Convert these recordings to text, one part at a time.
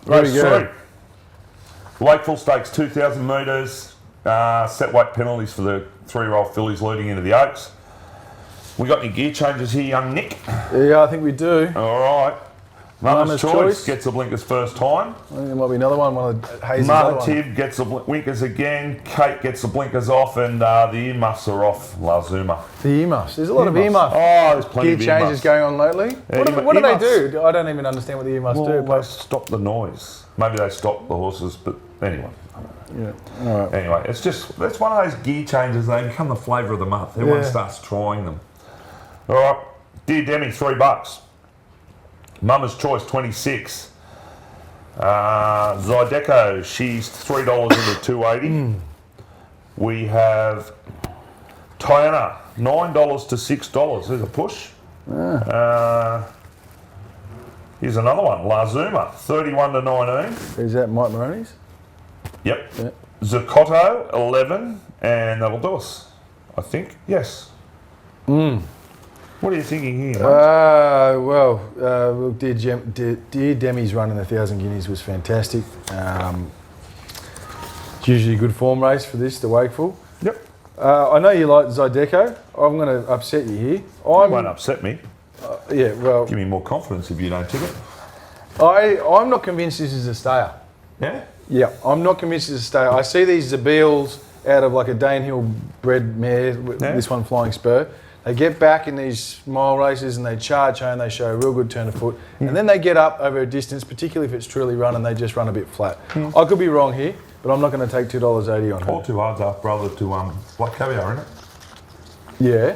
Race we go. 3. Lakeville Stakes, 2,000 metres. Set weight penalties for the 3-year-old fillies leading into the Oaks. We got any gear changes here, young Nick? Yeah, I think we do. All right. Mama's Choice gets the blinkers first time. I think there might be another one of Hayes' Mother Tib gets the blinkers again. Kate gets the blinkers off, and the earmuffs are off. Lazuma. The earmuffs. There's a lot of Earmuffs. earmuff Oh, there's plenty gear of changes earmuffs. going on lately. Yeah, What do they earmuffs. do? I don't even understand what the earmuffs do. Well, But they stop the noise. Maybe they stop the horses, but anyway. yeah. All right. Anyway, it's one of those gear changes. They become the flavour of the month. Everyone Yeah. starts trying them. All right, Dear Demi, $3. Mama's Choice, 26. Zydeco, she's $3 into 280. We have Tiana, $9 to $6. There's a push. Here's another one, Lazuma, 31 to 19. Is that Mike Moroney's? Yep. Yeah. Zucotto, 11, and that'll do us, I think. Yes. What are you thinking here, mate? Look, Dear Demi's run in the 1,000 Guineas was fantastic. It's usually a good form race for this, the Wakeful. Yep. I know you like Zydeco. I'm going to upset you here. It won't upset me. Yeah, well, Give me more confidence if you don't tip it. I'm not convinced this is a stayer. Yeah? Yeah, I'm not convinced it's a stayer. I see these Zabeels out of like a Danehill bred mare, this one Flying Spur. They get back in these mile races and they charge home, they show a real good turn of foot. And then they get up over a distance, particularly if it's truly run and they just run a bit flat. I could be wrong here, but I'm not going to take $2.80 on All her. too hard's half brother to Black Caviar, isn't it? Yeah.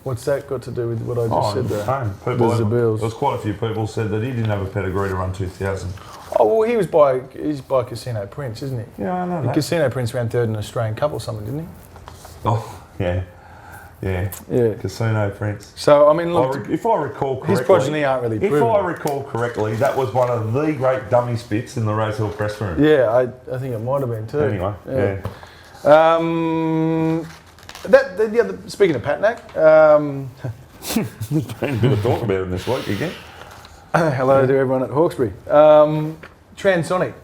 What's that got to do with what I just said there? People, The Zabeels. there's quite a few people said that he didn't have a pedigree to run 2,000. Oh, well, he's by Casino Prince, isn't he? Yeah, I know that. Casino Prince ran third in an Australian Cup or something, didn't he? Oh, yeah. Yeah. Yeah. Casino Prince. So, I mean, look, If I recall correctly, his progeny aren't really If proven. I recall correctly, that was one of the great dummy spits in the Rosehill press room. Yeah, I think it might have been too. Anyway, yeah. Speaking of Patnack, There's been a bit of talk about him this week again. hello to everyone at Hawkesbury. Transonic,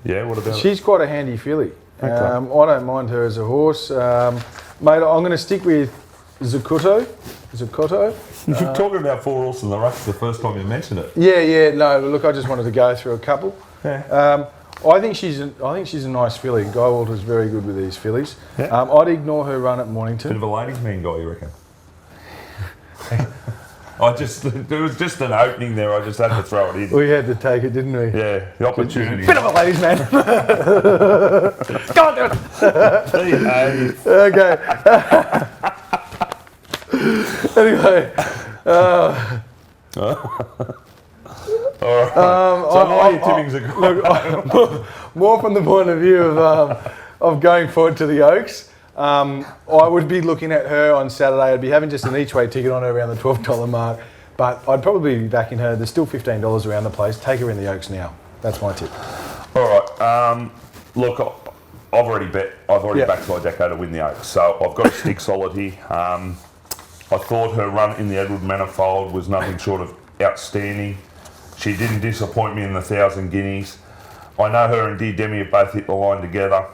Yeah, what about it? she's quite a handy filly. Okay. I don't mind her as a horse. Mate, I'm going to stick with Zucotto. You're talking about 4 horses in the race the first time you mentioned it. Yeah. No, look, I just wanted to go through a couple. Yeah. I think she's a nice filly. Guy Walter's very good with these fillies. Yeah. I'd ignore her run at Bit Mornington. of a ladies' man guy, you reckon? There was just an opening there, I just had to throw it in. We had to take it, didn't we? Yeah, the opportunity. Bit of a ladies' man. Go on, do it. Behave. Okay. Anyway, All right. So why are you tipping Zucotto? more from the point of view of going forward to the Oaks. I would be looking at her on Saturday. I'd be having just an each way ticket on her around the $12 mark, but I'd probably be backing her. There's still $15 around the place. Take her in the Oaks now. That's my tip. All right. Look, I've already backed Zydeco to win the Oaks, so I've got to stick solid here. I thought her run in the Edward Manifold was nothing short of outstanding. She didn't disappoint me in the 1,000 Guineas. I know her and Dear Demi have both hit the line together.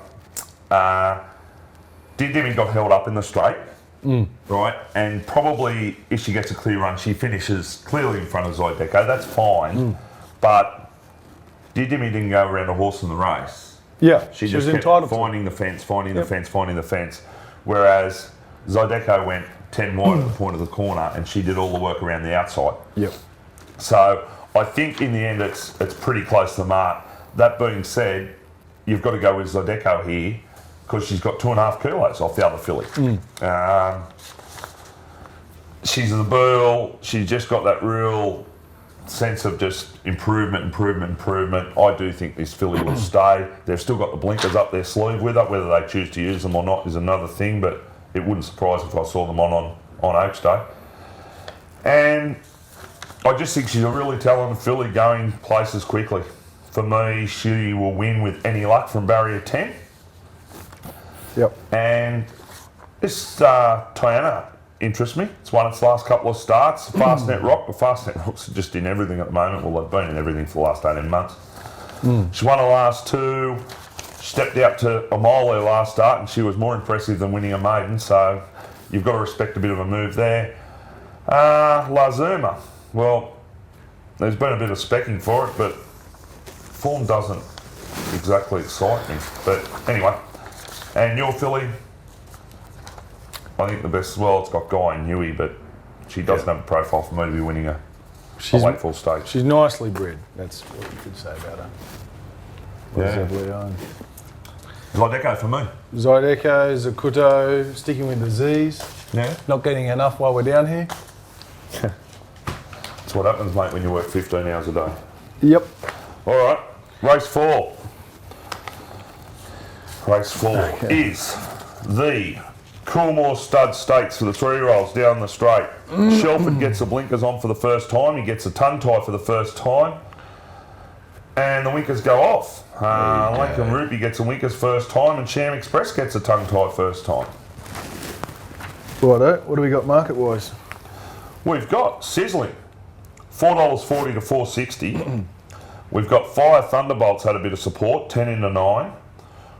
Dear Demi got held up in the straight, right? And probably if she gets a clear run, she finishes clearly in front of Zydeco. That's fine. But Dear Demi didn't go around a horse in the race. Yeah, She was just kept entitled to. finding the fence, finding the fence. Whereas Zydeco went 10 wide at the point of the corner and she did all the work around the outside. Yep. So I think in the end it's pretty close to the mark. That being said, you've got to go with Zydeco here because she's got 2.5 kilos off the other filly. She's the Burl. She's just got that real sense of just improvement. I do think this filly will stay. They've still got the blinkers up their sleeve with her. Whether they choose to use them or not is another thing, but it wouldn't surprise if I saw them on Oaks Day. And I just think she's a really talented filly going places quickly. For me, she will win with any luck from barrier 10. Yep. And this Tiana interests me. It's won its last couple of starts. Fastnet Rock. The Fastnet Rocks are just in everything at the moment. Well, they've been in everything for the last 18 months. She won her last two. Stepped out to a mile her last start, and she was more impressive than winning a maiden. So you've got to respect a bit of a move there. Lazuma. Well, there's been a bit of specking for it, but form doesn't exactly excite me. But anyway, and your filly, I think the best. Well, it's got Guy and Huey, but she doesn't have a profile for me to be winning a late full stage. She's nicely bred. That's what you could say about her. Yeah. Zydeco for me. Zydeco, Zakuto, sticking with the Z's. Yeah. Not getting enough while we're down here. That's what happens, mate, when you work 15 hours a day. Yep. All right, race 4. Race 4 is the Coolmore Stud Stakes for the 3-year-olds down the straight. Shelford gets the blinkers on for the first time. He gets a tongue tie for the first time. And the winkers go off. Lincoln Rupee gets a winkers first time, and Sham Express gets a tongue tie first time. Righto, what do we got market-wise? We've got Sizzling, $4.40 to $4.60. We've got Fire Thunderbolts had a bit of support, 10 into 9.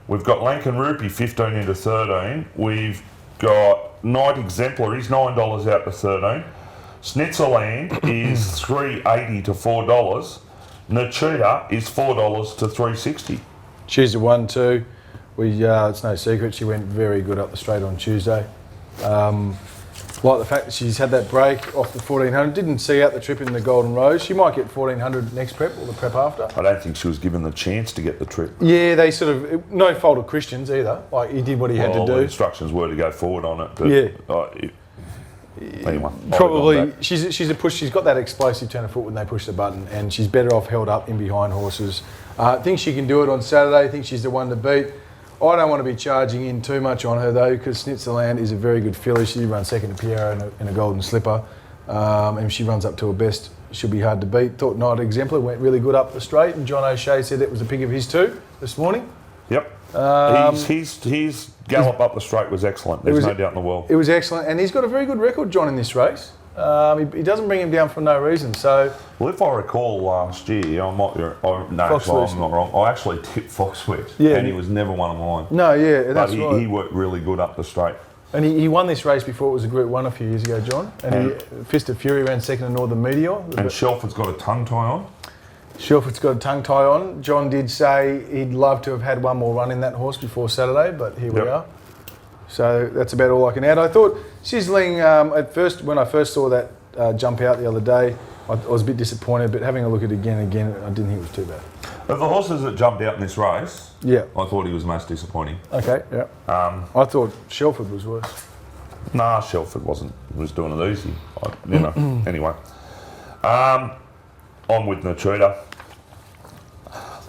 We've got Lincoln Rupee, 15 into 13. We've got Night Exemplaries, $9 out to 13. Snitzerland is $3.80 to $4. Nachuda is $4 to $3.60. She's a 1-2. It's no secret she went very good up the straight on Tuesday. Like the fact that she's had that break off the 1400. Didn't see out the trip in the Golden Rose. She might get 1400 next prep or the prep after. I don't think she was given the chance to get the trip. Yeah, they sort of, no fault of Christian's either. Like he did what he had to do. The instructions were to go forward on it. But anyway, probably she's a push. She's got that explosive turn of foot when they push the button, and she's better off held up in behind horses. I think she can do it on Saturday. I think she's the one to beat. I don't want to be charging in too much on her though, because Snitzerland is a very good filly. She runs second to Piero in a golden slipper, and if she runs up to her best, she'll be hard to beat. Thought Night Exemplar went really good up the straight, and John O'Shea said it was a pick of his too this morning. Yep. His gallop up the straight was excellent. There's no doubt in the world. It was excellent, and he's got a very good record, John, in this race. He doesn't bring him down for no reason. So, well, if I recall last year, I'm not wrong. I actually tipped Foxwitch, and he was never one of mine. No, yeah, that's right. But he worked really good up the straight. And he won this race before it was a Group 1 a few years ago, John. And Fist of Fury ran second to Northern Meteor. And Shelford's got a tongue tie on. Shelford's got a tongue tie on. John did say he'd love to have had one more run in that horse before Saturday, but here we are. So that's about all I can add. I thought Sizzling, at first, when I first saw that jump out the other day, I was a bit disappointed, but having a look at it again, I didn't think it was too bad. Of the horses that jumped out in this race, I thought he was most disappointing. Okay, yeah. I thought Shelford was worse. Nah, Shelford was doing it easy. Anyway. I'm with Nachuda.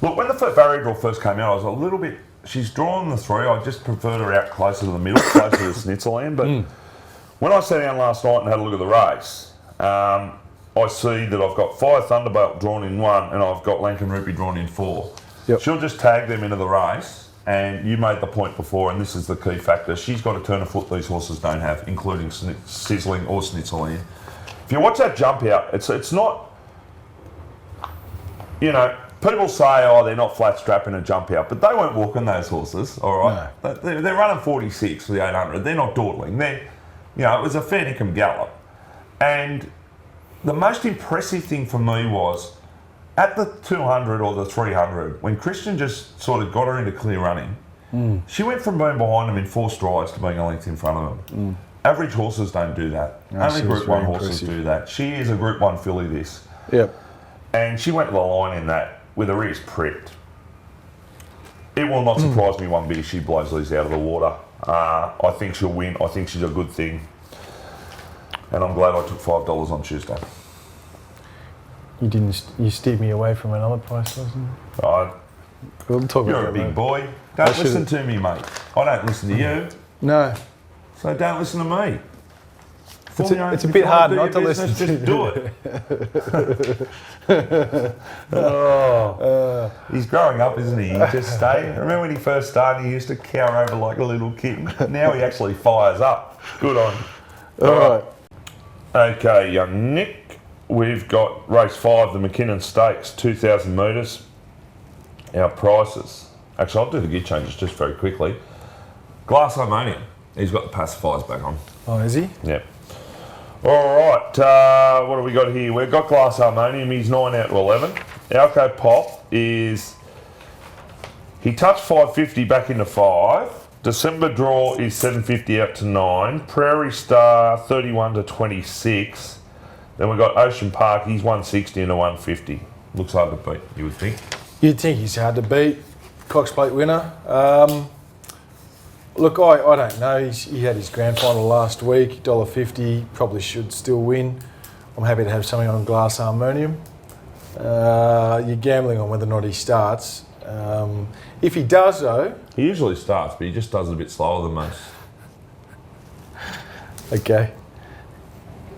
Look, when the barrier draw first came out, I was a little bit... She's drawn the 3. I just preferred her out closer to the middle, closer to Snitzerland. But when I sat down last night and had a look at the race, I see that I've got Fire Thunderbolt drawn in 1 and I've got Lincoln Rupee drawn in 4. Yep. She'll just tag them into the race, and you made the point before, and this is the key factor. She's got a turn of foot these horses don't have, including Sizzling or Snitzerland. If you watch that jump out, it's not... People say, they're not flat strapping a jump out, but they won't walk on those horses, all right? No. They're running 46 for the 800. They're not dawdling. It was a fair dinkum gallop. And the most impressive thing for me was, at the 200 or the 300, when Christian just sort of got her into clear running, she went from being behind him in 4 strides to being a length in front of him. Average horses don't do that. Only Group 1 horses do that. She is a Group 1 filly, this. Yep. And she went to the line in that with her ears pricked. It will not surprise me one bit if she blows these out of the water. I think she'll win. I think she's a good thing. And I'm glad I took $5 on Tuesday. You steered me away from another price, wasn't it? We'll talk You're about a big that boy. Don't listen to me, mate. I don't listen to you. No. So don't listen to me. It's a bit hard not to listen to. Just do it. He's growing up, isn't he? He just stay. Remember when he first started, he used to cower over like a little kitten. Now he actually fires up. Good on. All right. Okay, young Nick. We've got race 5, the McKinnon Stakes, 2,000 metres. our prices. Actually, I'll do the gear changes just very quickly. Glass Harmonium. He's got the pacifiers back on. Oh, is he? Yeah. All right. What have we got here? We've got Glass Harmonium. He's 9 out of 11. Alco Pop is... He touched 550 back into 5. December Draw is 750 out to 9. Prairie Star 31 to 26. Then we've got Ocean Park. He's 160 into 150. Looks hard to beat, you would think. You'd think he's hard to beat. Cox Plate winner. Look, I don't know. He had his grand final last week, $1.50. Probably should still win. I'm happy to have something on Glass Harmonium. You're gambling on whether or not he starts. If he does, though... He usually starts, but he just does it a bit slower than most. Okay.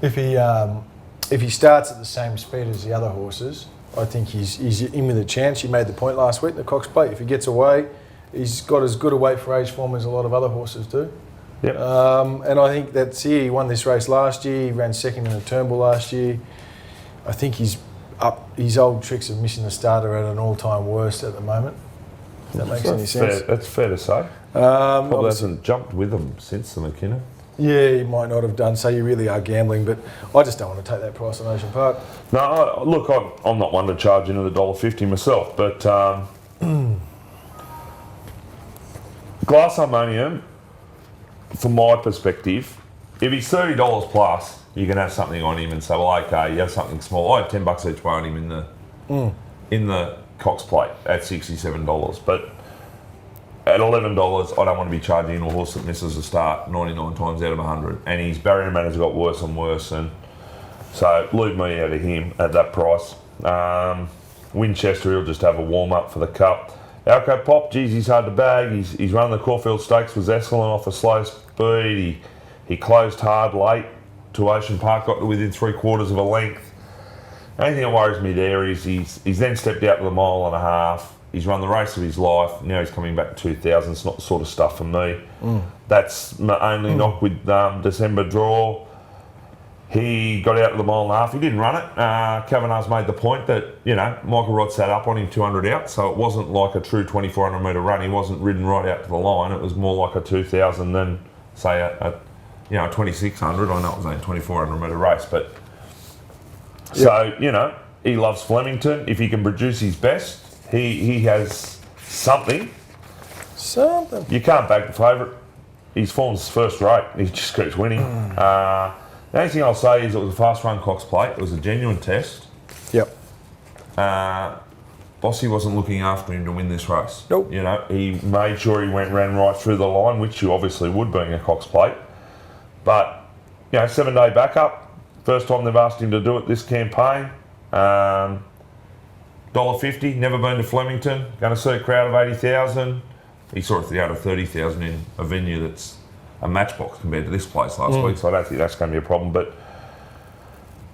If he starts at the same speed as the other horses, I think he's in with a chance. You made the point last week, the Cox Plate. If he gets away, he's got as good a weight for age form as a lot of other horses do. Yep. And I think that's here. He won this race last year. He ran second in the Turnbull last year. I think he's up. His old tricks of missing the starter at an all-time worst at the moment. If that makes any sense. That's fair to say. Probably Obviously- hasn't jumped with them since the McKinnon. Yeah, he might not have done. So you really are gambling, but I just don't want to take that price on Ocean Park. No, look, I'm not one to charge into the $1.50 myself, but Glass Harmonium, from my perspective, if he's $30 plus, you can have something on him and say, well, okay, you have something small. I had $10 each way on him in the Cox Plate at $67, but at $11, I don't want to be charging a horse that misses a start 99 times out of 100, and his barrier manners got worse and worse, and so leave me out of him at that price. Winchester, he'll just have a warm up for the Cup. Alco Pop, geez, he's hard to bag. He's run the Caulfield Stakes, was excellent off a slow speed. He closed hard late to Ocean Park, got to within 3/4 of a length. Only thing that worries me there is he's then stepped out to the 1.5 miles. He's run the race of his life. Now he's coming back to 2,000. It's not the sort of stuff for me. That's my only knock with December Draw. He got out to the 1.5 miles. He didn't run it. Kavanagh's made the point that, Michael Rod sat up on him 200 out, so it wasn't like a true 2,400 metre run. He wasn't ridden right out to the line. It was more like a 2,000 than, say, a 2,600. I know it was only a 2,400 metre race, but... So, he loves Flemington. If he can produce his best, he has something. Something. You can't back the favourite. His form's first rate. He just keeps winning. The only thing I'll say is it was a fast run Cox Plate. It was a genuine test. Yep. Bossy wasn't looking after him to win this race. Nope. He made sure he ran right through the line, which you obviously would being a Cox Plate. But, 7-day backup. First time they've asked him to do it this campaign. $1.50, never been to Flemington. Going to see a crowd of 80,000. He saw a crowd of 30,000 in a venue that's a matchbox compared to this place last week, so I don't think that's going to be a problem. But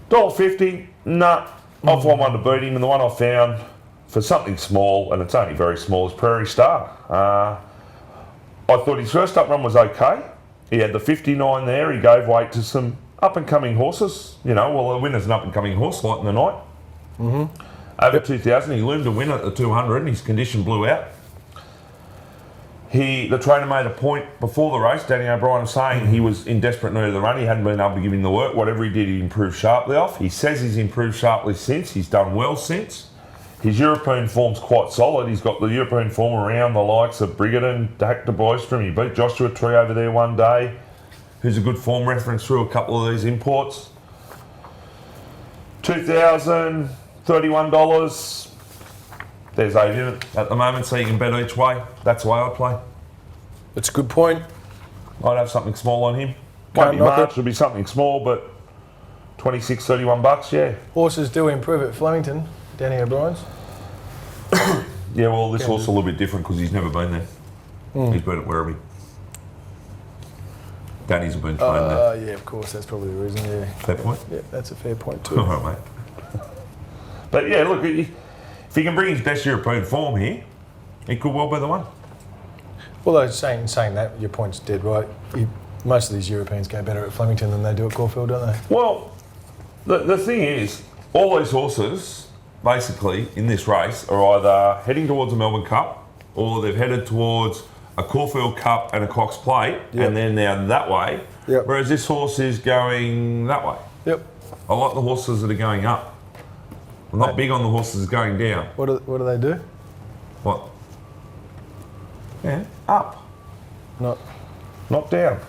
$1.50, nah. I'll find one to beat him, and the one I found for something small, and it's only very small, is Prairie Star. I thought his first up run was okay. He had the 59 there. He gave weight to some up-and-coming horses. The winner's an up-and-coming horse, Light in the Night. Over 2,000, he loomed a win at the 200, and his condition blew out. The trainer made a point before the race, Danny O'Brien, of saying he was in desperate need of the run. He hadn't been able to give him the work. Whatever he did, he improved sharply off. He says he's improved sharply since. He's done well since. His European form's quite solid. He's got the European form around the likes of Brigadon, Hector Boystrom. He beat Joshua Tree over there one day, who's a good form reference through a couple of these imports. 2,000, $31. There's 8 in it at the moment, so you can bet each way. That's the way I play. It's a good point. I'd have something small on him. Can't Won't be knock much, it. it'll be something small, but $26, $31, yeah. Horses do improve at Flemington, Danny O'Brien's. Yeah, well, this horse is a little bit different because he's never been there. He's been at Werribee. Danny's been trained there. Yeah, of course, that's probably the reason, yeah. Fair point? Yeah, that's a fair point too. All right, mate. But yeah, look, if he can bring his best European form here, he could well be the one. Although saying that, your point's dead right. Most of these Europeans go better at Flemington than they do at Caulfield, don't they? Well, the thing is, all these horses, basically in this race are either heading towards a Melbourne Cup or they've headed towards a Caulfield Cup and a Cox Plate, Yep. and they're now that way. Yep. Whereas this horse is going that way. Yep. I like the horses that are going up. I'm not big on the horses going down. What do they do? What? Yeah, up, Not. not down.